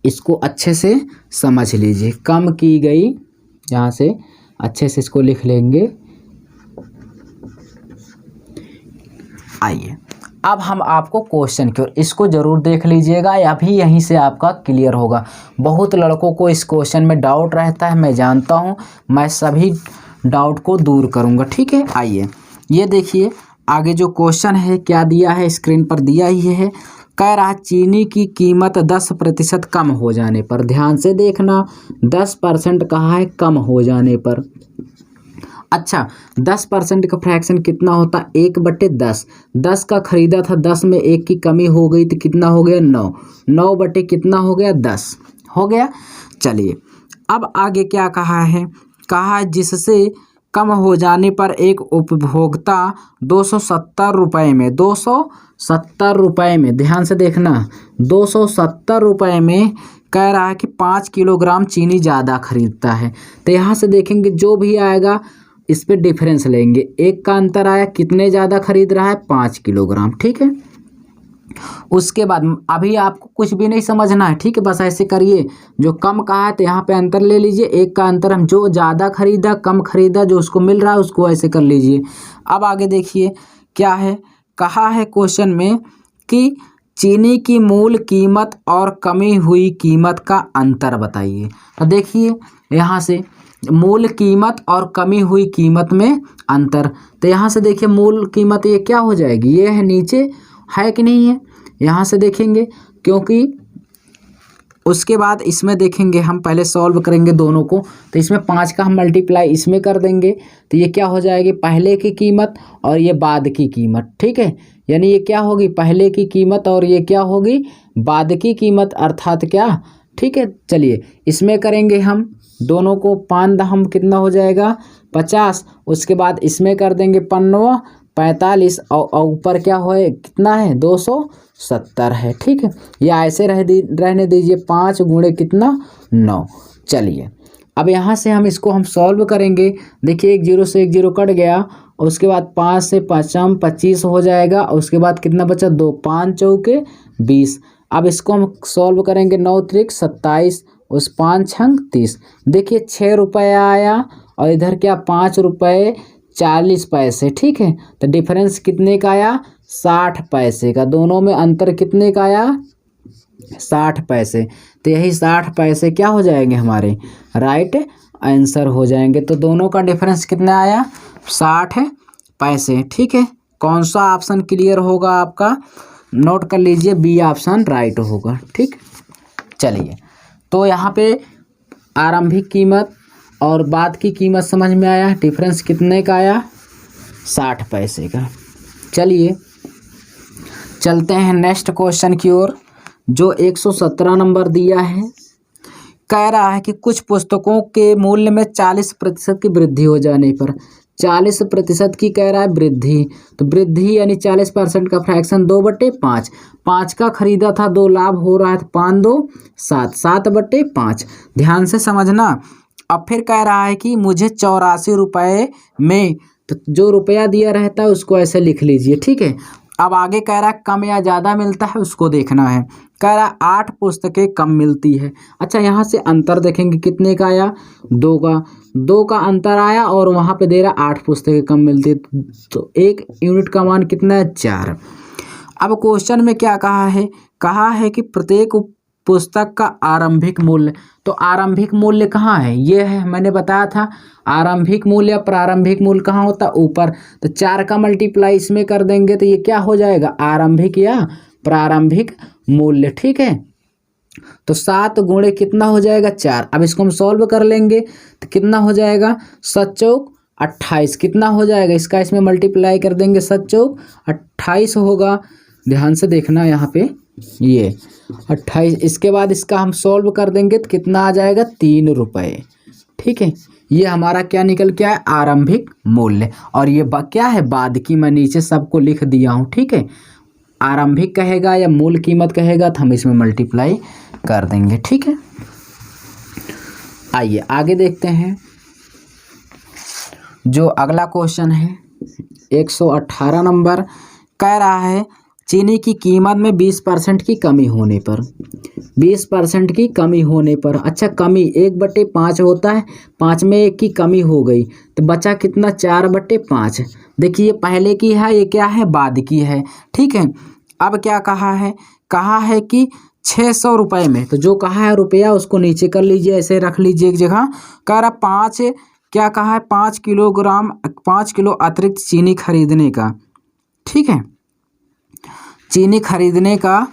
इसको अच्छे से समझ लीजिए। कम की गई, यहाँ से अच्छे से इसको लिख लेंगे। आइए अब हम आपको क्वेश्चन की ओर, इसको ज़रूर देख लीजिएगा, अभी यहीं से आपका क्लियर होगा। बहुत लड़कों को इस क्वेश्चन में डाउट रहता है, मैं जानता हूँ, मैं सभी डाउट को दूर करूँगा, ठीक है। आइए ये देखिए आगे जो क्वेश्चन है क्या दिया है, स्क्रीन पर दिया ही है। कह रहा चीनी की कीमत 10% कम हो जाने पर, ध्यान से देखना, 10% कहा है कम हो जाने पर। अच्छा 10% का फ्रैक्शन कितना होता, 1/10। 10 का खरीदा था, 10 में 1 की कमी हो गई तो कितना हो गया 9। 9 बटे कितना हो गया 10 हो गया। चलिए अब आगे क्या कहा है, कहा जिससे कम हो जाने पर एक उपभोक्ता 270 रुपये में, 270 रुपये में, ध्यान से देखना, 270 रुपये में कह रहा है कि 5 किलोग्राम चीनी ज़्यादा खरीदता है। तो यहाँ से देखेंगे जो भी आएगा इस पे डिफरेंस लेंगे। एक का अंतर आया, कितने ज़्यादा खरीद रहा है 5 किलोग्राम, ठीक है। उसके बाद अभी आपको कुछ भी नहीं समझना है, ठीक है, बस ऐसे करिए। जो कम कहा है तो यहाँ पे अंतर ले लीजिए, एक का अंतर हम जो ज़्यादा खरीदा कम खरीदा जो उसको मिल रहा है उसको ऐसे कर लीजिए। अब आगे देखिए क्या है, कहा है क्वेश्चन में कि चीनी की मूल कीमत और कमी हुई कीमत का अंतर बताइए। तो देखिए यहाँ से मूल कीमत और कमी हुई कीमत में अंतर, तो यहाँ से देखिए मूल कीमत ये क्या हो जाएगी, ये है नीचे, है कि नहीं है, यहाँ से देखेंगे, क्योंकि उसके बाद इसमें देखेंगे हम पहले सॉल्व करेंगे दोनों को। तो इसमें 5 का हम मल्टीप्लाई इसमें कर देंगे तो ये क्या हो जाएगी, पहले की कीमत और ये बाद की कीमत, ठीक है, यानी ये क्या होगी, पहले की कीमत और ये क्या होगी, बाद की कीमत, अर्थात क्या, ठीक है। चलिए इसमें करेंगे हम दोनों को, 5 हम कितना हो जाएगा 50, उसके बाद इसमें कर देंगे 5 45 और ऊपर क्या होए कितना है 270 है, ठीक है। या ऐसे रहने दीजिए, 5 गुणे कितना 9। चलिए अब यहाँ से हम इसको हम सॉल्व करेंगे। देखिए 1 0 से 1 0 कट गया और उसके बाद 5 से 5 25 हो जाएगा और उसके बाद कितना बचा 2, 5 चौके 20। अब इसको हम सॉल्व करेंगे, 9 त्रिक 27, उस 5 छंग 30। देखिए 6 रुपये आया और इधर क्या 5 रुपये 40 पैसे, ठीक है। तो डिफरेंस कितने का आया 60 पैसे का, दोनों में अंतर कितने का आया 60 पैसे। तो यही 60 पैसे क्या हो जाएंगे हमारे राइट आंसर हो जाएंगे। तो दोनों का डिफरेंस कितना आया 60 पैसे, ठीक है। कौन सा ऑप्शन क्लियर होगा आपका, नोट कर लीजिए, बी ऑप्शन राइट होगा, ठीक। चलिए तो यहाँ पे आरंभिक कीमत और बाद की कीमत समझ में आया, डिफरेंस कितने का आया 60 पैसे का। चलिए चलते हैं नेक्स्ट क्वेश्चन की ओर, जो 117 नंबर दिया है। कह रहा है कि कुछ पुस्तकों के मूल्य में 40% की वृद्धि हो जाने पर, 40% की कह रहा है वृद्धि, तो वृद्धि यानी 40% का फ्रैक्शन 2/5, 5 का खरीदा था 2 लाभ हो रहा है, 5 2 7, 7/5। ध्यान से समझना। अब फिर कह रहा है कि मुझे 84 रुपये में, तो जो रुपया दिया रहता है उसको ऐसे लिख लीजिए, ठीक है। अब आगे कह रहा है कम या ज़्यादा मिलता है उसको देखना है। कह रहा है 8 पुस्तकें कम मिलती है। अच्छा यहाँ से अंतर देखेंगे कितने का आया 2 का अंतर आया और वहाँ पे दे रहा 8 पुस्तकें कम मिलती है, तो 1 यूनिट का मान कितना है 4। अब क्वेश्चन में क्या कहा है कि प्रत्येक पुस्तक का आरंभिक मूल्य, तो आरंभिक मूल्य कहाँ है, ये है, मैंने बताया था आरंभिक मूल्य प्रारंभिक मूल्य कहाँ होता है ऊपर, तो 4 का मल्टीप्लाई इसमें कर देंगे तो ये क्या हो जाएगा आरंभिक या प्रारंभिक मूल्य, ठीक है। तो 7 गुणे कितना हो जाएगा 4। अब इसको हम सॉल्व कर लेंगे तो कितना हो जाएगा 7 चौक 28, कितना हो जाएगा इसका इसमें मल्टीप्लाई कर देंगे, 7 चौक 28 होगा। ध्यान से देखना यहाँ पे ये 28, इसके बाद इसका हम सॉल्व कर देंगे तो कितना आ जाएगा 3 रुपये, ठीक है। ये हमारा क्या निकल के आया आरंभिक मूल्य, और ये क्या है बाद की, मैं नीचे सबको लिख दिया हूँ, ठीक है। आरंभिक कहेगा या मूल कीमत कहेगा तो हम इसमें मल्टीप्लाई कर देंगे, ठीक है। आइए आगे देखते हैं, जो अगला क्वेश्चन है 118 नंबर। कह रहा है चीनी की कीमत में 20% की कमी होने पर, 20% की कमी होने पर, अच्छा कमी 1/5 होता है, 5 में 1 की कमी हो गई तो बचा कितना 4/5। देखिए पहले की है, ये क्या है बाद की है, ठीक है। अब क्या कहा है कि 600 रुपये में, तो जो कहा है रुपया उसको नीचे कर लीजिए, ऐसे रख लीजिए एक जगह। कह रहा 5 क्या कहा है 5 किलो अतिरिक्त चीनी खरीदने का, ठीक है, चीनी खरीदने का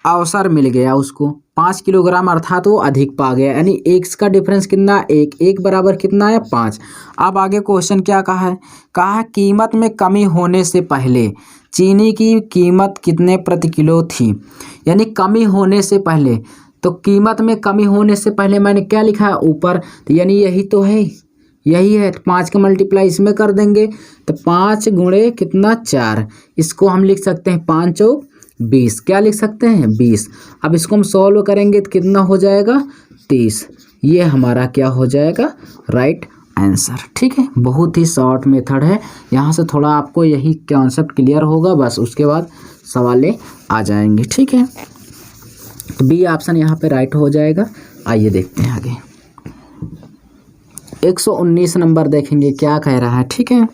अवसर मिल गया उसको 5 किलोग्राम, अर्थात वो अधिक पा गया, यानी एक का डिफरेंस कितना 1 बराबर कितना है 5। अब आगे क्वेश्चन क्या कहा है कीमत में कमी होने से पहले चीनी की कीमत कितने प्रति किलो थी, यानी कमी होने से पहले, तो कीमत में कमी होने से पहले मैंने क्या लिखा है ऊपर, तो यानी यही तो है, यही है, 5 का मल्टीप्लाई इसमें कर देंगे तो 5 गुणे कितना 4, इसको हम लिख सकते हैं 5 चौक 20, क्या लिख सकते हैं 20। अब इसको हम सॉल्व करेंगे तो कितना हो जाएगा 30, ये हमारा क्या हो जाएगा राइट आंसर। ठीक है, बहुत ही शॉर्ट मेथड है। यहाँ से थोड़ा आपको यही कॉन्सेप्ट क्लियर होगा, बस उसके बाद सवालें आ जाएंगे। ठीक है, तो बी ऑप्शन यहाँ पे राइट हो जाएगा। आइए देखते हैं आगे। 119 नंबर देखेंगे क्या कह रहा है। ठीक है,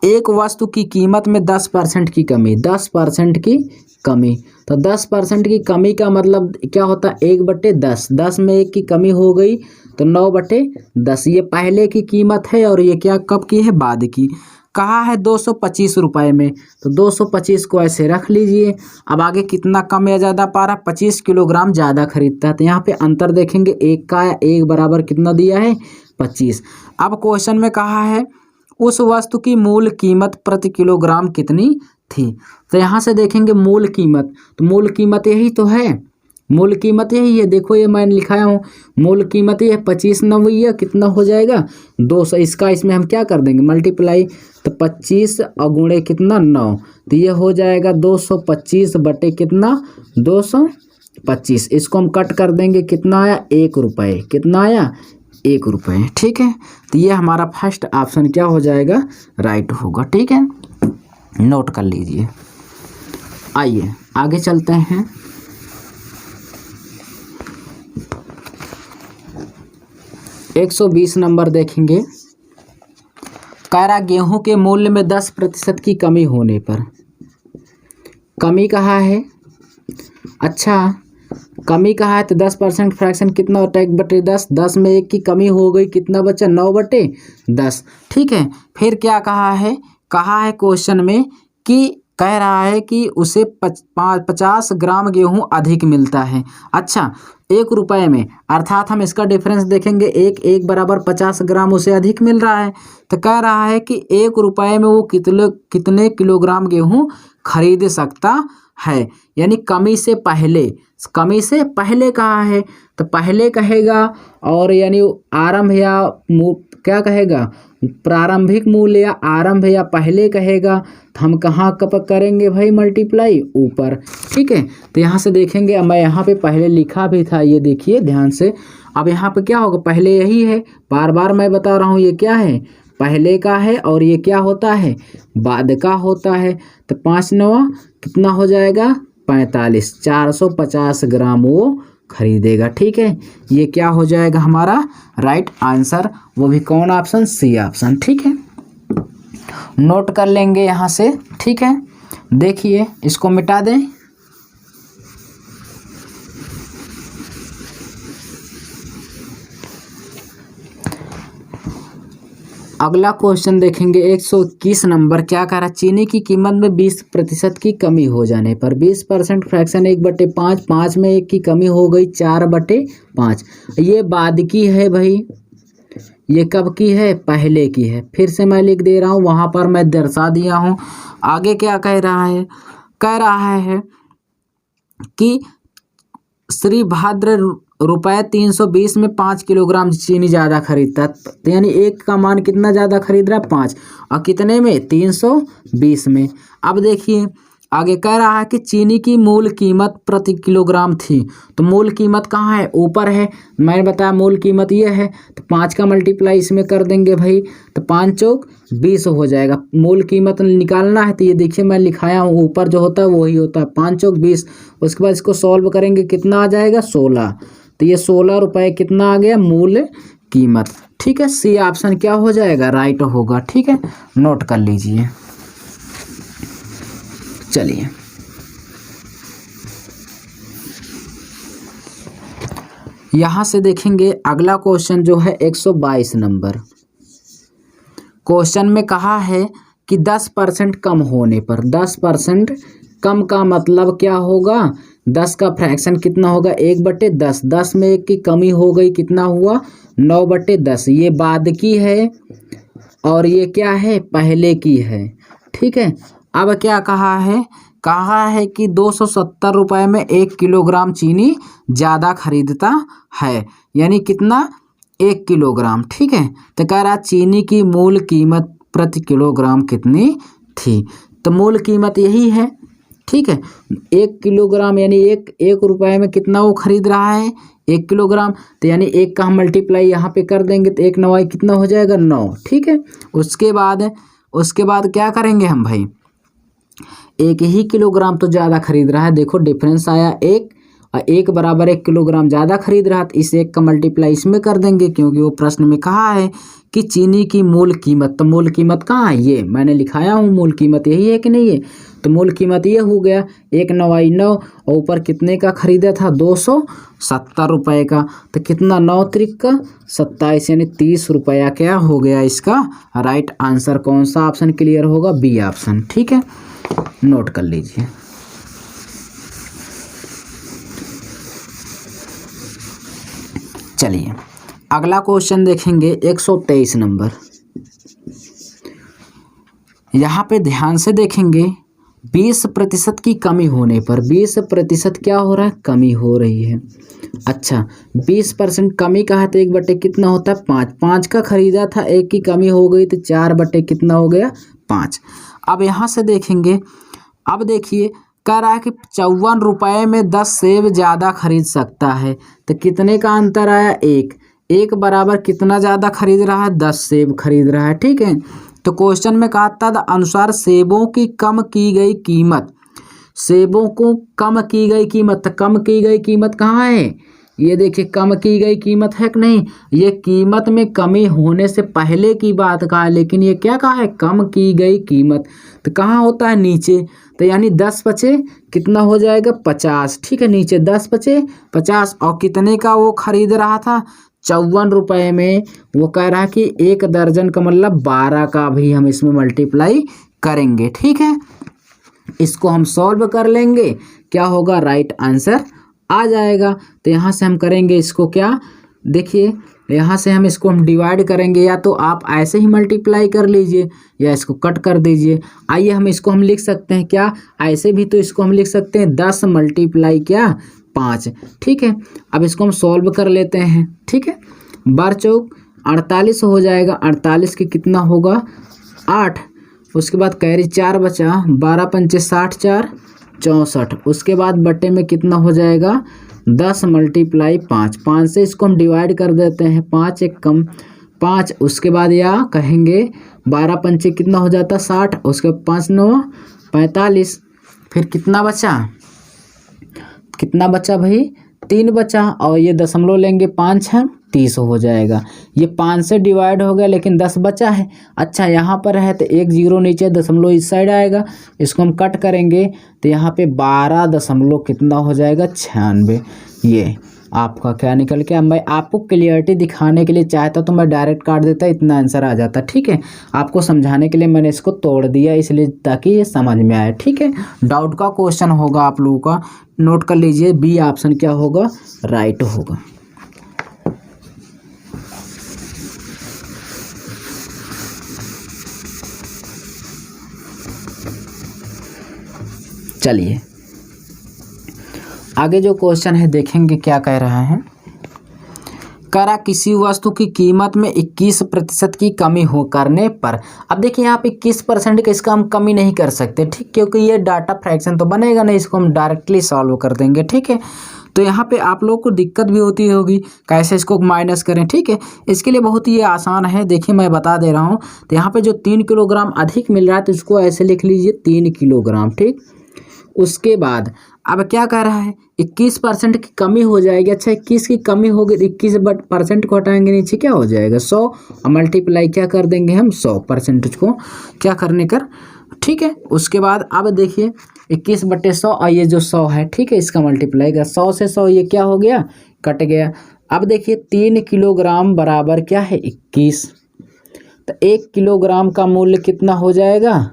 एक वस्तु की कीमत में 10% की कमी, 10% की कमी। तो 10% की कमी का मतलब क्या होता है, 1/10, 10 में 1 की कमी हो गई तो 9/10। ये पहले की कीमत है और ये क्या कब की है, बाद की। कहा है 225 रुपये में, तो 225 को ऐसे रख लीजिए। अब आगे कितना कम या ज़्यादा पा रहा, 25 किलोग्राम ज़्यादा खरीदता है। तो यहाँ पे अंतर देखेंगे, एक का एक बराबर कितना दिया है, 25। अब क्वेश्चन में कहा है उस वस्तु की मूल कीमत प्रति किलोग्राम कितनी थी। तो यहाँ से देखेंगे मूल कीमत, तो मूल कीमत यही तो है, मूल कीमत यही है। देखो ये मैंने लिखाया हूँ, मूल कीमत ये 25 नवैया कितना हो जाएगा 200। इसका इसमें हम क्या कर देंगे, मल्टीप्लाई। तो 25 गुणे कितना 9, तो ये हो जाएगा 225 बटे कितना 225। इसको हम कट कर देंगे, कितना आया 1 रुपये, कितना आया 1 रुपये। ठीक है, तो ये हमारा फर्स्ट ऑप्शन क्या हो जाएगा, राइट होगा। ठीक है, नोट कर लीजिए। आइए आगे चलते हैं। एक 120 नंबर देखेंगे। कह रहा गेहूं के मूल्य में 10% की कमी होने पर, कमी कहा है, अच्छा कमी कहा है तो 10% फ्रैक्शन कितना होता है, 1/10, 10 में 1 की कमी हो गई, कितना बचा 9/10। ठीक है, फिर क्या कहा है क्वेश्चन में कि कह रहा है कि उसे 50 ग्राम गेहूं अधिक मिलता है। अच्छा 1 रुपये में, अर्थात हम इसका डिफरेंस देखेंगे, एक बराबर 50 ग्राम उसे अधिक मिल रहा है। तो कह रहा है कि 1 रुपये में वो कितने किलोग्राम गेहूं खरीद सकता है, यानी कमी से पहले कहा है। तो पहले कहेगा और यानी आरंभ या क्या कहेगा, प्रारंभिक मूल्य या आरंभ या पहले कहेगा। तो हम कहाँ कब करेंगे भाई, मल्टीप्लाई ऊपर। ठीक है, तो यहाँ से देखेंगे, मैं यहाँ पे पहले लिखा भी था, ये देखिए ध्यान से। अब यहाँ पे क्या होगा, पहले यही है, बार बार मैं बता रहा हूँ, ये क्या है, पहले का है और ये क्या होता है, बाद का होता है। तो 5 9 कितना हो जाएगा 45, 450 ग्राम वो खरीदेगा। ठीक है, ये क्या हो जाएगा हमारा राइट आंसर, वो भी कौन ऑप्शन, सी ऑप्शन। ठीक है, नोट कर लेंगे यहाँ से। ठीक है, देखिए इसको मिटा दें। अगला क्वेश्चन देखेंगे 121 नंबर। क्या कह रहा है, चीनी की कीमत में 20% की कमी हो जाने पर, 20% फ्रैक्शन 1/5, 5 में 1 की कमी हो गई 4/5। ये बाद की है भाई, ये कब की है, पहले की है। फिर से मैं लिख दे रहा हूँ, वहाँ पर मैं दर्शा दिया हूँ। आगे क्या कह रहा है, कह रहा है कि श्री भाद्र रुपये 320 में 5 किलोग्राम चीनी ज़्यादा खरीदता है। तो यानी 1 का मान कितना ज़्यादा खरीद रहा है, 5, और कितने में 320 में। अब देखिए आगे कह रहा है कि चीनी की मूल कीमत प्रति किलोग्राम थी। तो मूल कीमत कहाँ है, ऊपर है, मैंने बताया मूल कीमत ये है। तो 5 का मल्टीप्लाई इसमें कर देंगे भाई, तो 5 चौक 20 हो जाएगा। मूल कीमत निकालना है तो ये देखिए मैं लिखाया हूँ, ऊपर जो होता है वही होता है, 5 चौक 20। उसके बाद इसको सॉल्व करेंगे, कितना आ जाएगा 16। तो ये 16 रुपये कितना आ गया मूल कीमत। ठीक है, सी ऑप्शन क्या हो जाएगा, राइट होगा। ठीक है, नोट कर लीजिए। चलिए यहाँ से देखेंगे अगला क्वेश्चन जो है 122 नंबर। क्वेश्चन में कहा है कि 10% कम होने पर, 10% कम का मतलब क्या होगा, 10 का फ्रैक्शन कितना होगा 1/10, 10 में 1 की कमी हो गई, कितना हुआ 9/10। ये बाद की है और ये क्या है, पहले की है। ठीक है, अब क्या कहा है कि 270 रुपये में 1 किलोग्राम चीनी ज़्यादा खरीदता है, यानी कितना 1 किलोग्राम। ठीक है, तो कह रहा चीनी की मूल कीमत प्रति किलोग्राम कितनी थी। तो मूल कीमत यही है। ठीक है, 1 किलोग्राम यानी एक रुपये में कितना वो खरीद रहा है, 1 किलोग्राम, तो यानी 1 का हम मल्टीप्लाई यहाँ पे कर देंगे तो 1 9 कितना हो जाएगा 9। ठीक है, उसके बाद क्या करेंगे हम भाई, 1 ही किलोग्राम तो ज़्यादा खरीद रहा है, देखो डिफरेंस आया 1 और 1 बराबर 1 किलोग्राम ज़्यादा खरीद रहा है, तो इस 1 का मल्टीप्लाई इसमें कर देंगे, क्योंकि वो प्रश्न में कहा है कि चीनी की मूल कीमत, तो मूल कीमत कहाँ है, ये मैंने लिखाया हूँ, मूल कीमत यही है कि नहीं है, तो मूल कीमत ये हो गया 1 9 9 और ऊपर कितने का खरीदा था 270 रुपये का, तो कितना 9 त्रिक का 27 यानी 30 रुपया क्या हो गया इसका राइट आंसर। कौन सा ऑप्शन क्लियर होगा, बी ऑप्शन। ठीक है, नोट कर लीजिए। चलिए अगला क्वेश्चन देखेंगे 123 नंबर। यहाँ पे ध्यान से देखेंगे 20% की कमी होने पर, 20% क्या हो रहा है, कमी हो रही है। अच्छा 20% कमी का है तो 1/, कितना होता है 5, 5 का खरीदा था, 1 की कमी हो गई तो 4/, कितना हो गया 5। अब यहाँ से देखेंगे, अब देखिए कह रहा है कि 54 रुपये में 10 सेब ज़्यादा खरीद सकता है, तो कितने का अंतर आया 1 बराबर कितना ज़्यादा खरीद रहा है 10 सेब खरीद रहा है। ठीक है, तो क्वेश्चन में कहा था अनुसार सेबों की कम की गई कीमत, सेबों को कम की गई कीमत, तो कम की गई कीमत कहाँ है, ये देखिए कम की गई कीमत है कि नहीं, ये कीमत में कमी होने से पहले की बात कहा है, लेकिन ये क्या कहा है कम की गई कीमत, तो कहाँ होता है नीचे, तो यानी 10 बचे कितना हो जाएगा 50। ठीक है, नीचे 10 बचे 50 और कितने का वो खरीद रहा था 54 रुपये में, वो कह रहा है कि 1 दर्जन का मतलब 12 का भी हम इसमें मल्टीप्लाई करेंगे। ठीक है, इसको हम सॉल्व कर लेंगे, क्या होगा राइट आंसर आ जाएगा। तो यहाँ से हम करेंगे इसको क्या, देखिए यहाँ से हम इसको डिवाइड करेंगे, या तो आप ऐसे ही मल्टीप्लाई कर लीजिए या इसको कट कर दीजिए। आइए हम इसको हम लिख सकते हैं क्या, ऐसे भी तो इसको हम लिख सकते हैं 10 मल्टीप्लाई क्या 5। ठीक है, अब इसको हम सॉल्व कर लेते हैं। ठीक है, 12 चौक 48 हो जाएगा, 48 के कितना होगा 8, उसके बाद कैरी 4 बचा, 12 पंचे 60 4 64, उसके बाद बट्टे में कितना हो जाएगा 10 मल्टीप्लाई 5, 5 से इसको हम डिवाइड कर देते हैं, 5 एक कम 5, उसके बाद या कहेंगे 12 पंचे कितना हो जाता 60, उसके 5 9 45, फिर कितना बचा भाई 3 बचा, और ये दशमलव लेंगे 5 है 30 हो जाएगा, ये 5 से डिवाइड हो गया लेकिन 10 बचा है। अच्छा यहाँ पर है तो 1 0 नीचे, दशमलव इस साइड आएगा, इसको हम कट करेंगे तो यहाँ पे 12 दशमलव कितना हो जाएगा 96। ये आपका क्या निकल के, मैं आपको क्लियरिटी दिखाने के लिए चाहता तो मैं डायरेक्ट काट देता, इतना आंसर आ जाता। ठीक है, आपको समझाने के लिए मैंने इसको तोड़ दिया इसलिए ताकि ये समझ में आए। ठीक है, डाउट का क्वेश्चन होगा आप लोगों का, नोट कर लीजिए, बी ऑप्शन क्या होगा राइट होगा। चलिए आगे जो क्वेश्चन है देखेंगे क्या कह रहा है। करा किसी वस्तु की कीमत में 21% की कमी हो करने पर, अब देखिए यहाँ पे 21% का इसका हम कमी नहीं कर सकते, ठीक, क्योंकि ये डाटा फ्रैक्शन तो बनेगा नहीं, इसको हम डायरेक्टली सॉल्व कर देंगे। ठीक है, तो यहाँ पे आप लोग को दिक्कत भी होती होगी कैसे इसको माइनस करें। ठीक है, इसके लिए बहुत ही आसान है, देखिए मैं बता दे रहा हूँ। तो यहाँ पे जो 3 किलोग्राम अधिक मिल रहा है तो इसको ऐसे लिख लीजिए 3 किलोग्राम। ठीक, उसके बाद अब क्या कह रहा है 21% की कमी हो जाएगी। अच्छा 21 की कमी होगी, 21% को हटाएंगे नीचे क्या हो जाएगा 100, और मल्टीप्लाई क्या कर देंगे हम 100% को क्या करने कर। ठीक है, उसके बाद अब देखिए 21/100 और ये जो 100 है, ठीक है, इसका मल्टीप्लाई कर 100 से 100 ये क्या हो गया कट गया। अब देखिए 3 किलोग्राम बराबर क्या है 21, तो 1 किलोग्राम का मूल्य कितना हो जाएगा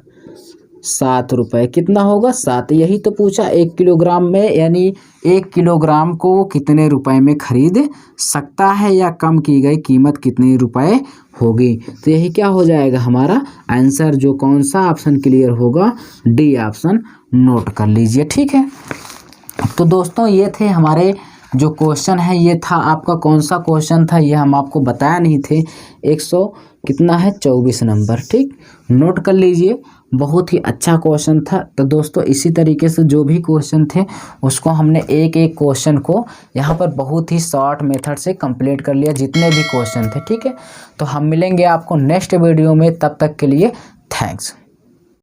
7 रुपये, कितना होगा 7। यही तो पूछा 1 किलोग्राम में, यानी 1 किलोग्राम को कितने रुपए में खरीद सकता है या कम की गई कीमत कितने रुपए होगी। तो यही क्या हो जाएगा हमारा आंसर, जो कौन सा ऑप्शन क्लियर होगा डी ऑप्शन, नोट कर लीजिए। ठीक है, तो दोस्तों ये थे हमारे जो क्वेश्चन है ये था आपका, कौन सा क्वेश्चन था ये हम आपको बताया नहीं थे। 100 कितना है 24 नंबर, ठीक, नोट कर लीजिए। बहुत ही अच्छा क्वेश्चन था। तो दोस्तों इसी तरीके से जो भी क्वेश्चन थे उसको हमने एक एक क्वेश्चन को यहाँ पर बहुत ही शॉर्ट मेथड से कंप्लीट कर लिया, जितने भी क्वेश्चन थे, ठीक है। तो हम मिलेंगे आपको नेक्स्ट वीडियो में, तब तक के लिए थैंक्स।